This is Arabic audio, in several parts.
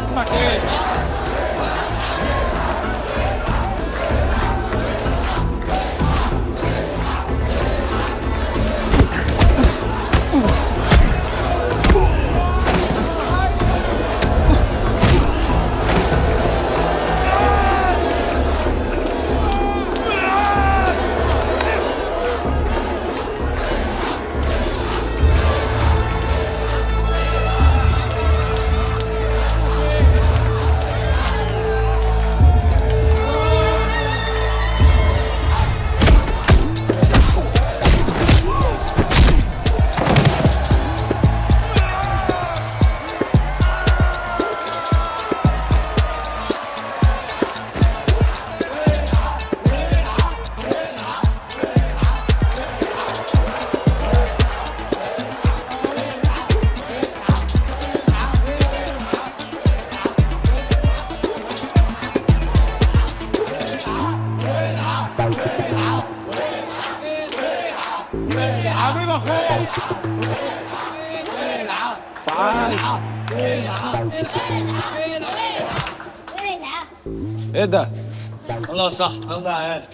اسمك ايه؟ حبيب اخوك تعال. ايه ده؟ الله صح. الله عال.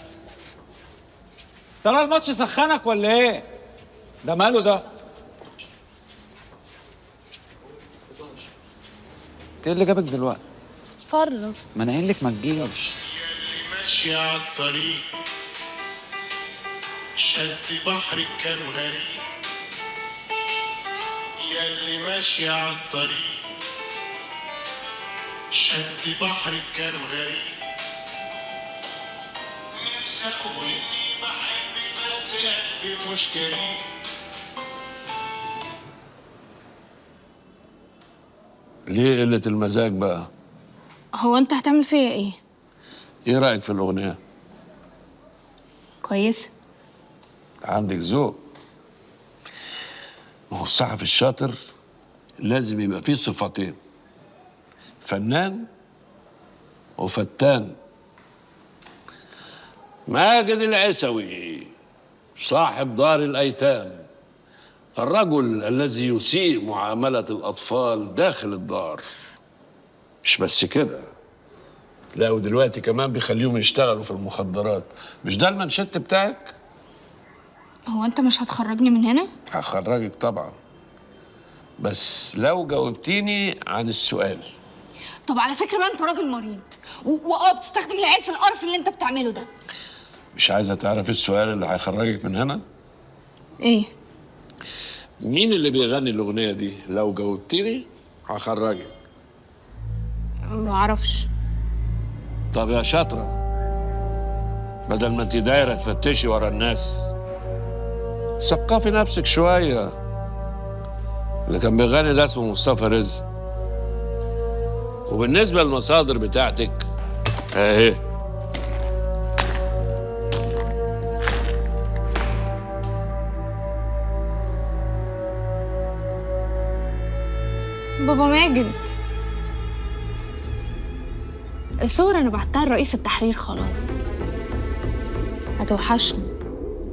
ترى الماتش سخنك ولا ايه؟ ده ماله ده؟ ايه اللي جابك دلوقتي؟ اتفرج. ما انا قايل لك ما تجيش. ياللي ماشي عالطريق شد بحرك كان غريب، ياللي ماشي عالطريق شد بحرك كان غريب، نفسي اقول اني بحب بس قلبي مش كريم. ليه قلة المزاج بقى؟ هو انت هتعمل فيا ايه؟ ايه رأيك في الأغنية؟ كويسه. عندك ذوق. ما هو الصحفي الشاطر لازم يبقى فيه صفتين، فنان وفتان. ماجد العيسوي صاحب دار الأيتام، الرجل الذي يسيء معاملة الأطفال داخل الدار. مش بس كده، لا ودلوقتي كمان بيخليهم يشتغلوا في المخدرات. مش ده المنشط بتاعك؟ هو انت مش هتخرجني من هنا؟ هخرجك طبعا، بس لو جاوبتيني عن السؤال. طب على فكره بقى انت راجل مريض بتستخدم العيال في القرف اللي انت بتعمله ده. مش عايزه تعرفي السؤال اللي هيخرجك من هنا؟ ايه؟ مين اللي بيغني الاغنيه دي؟ لو جاوبتيني هخرجك. ما اعرفش. طب يا شاطره، بدل ما انت دايره تفتشي ورا الناس، ثقفي نفسك شويه. اللي كان بيغني ده اسمه مصطفى رزق. وبالنسبه للمصادر بتاعتك اهي. بابا ماجد، الصور انا بعتها لرئيس التحرير خلاص. هتوحشني.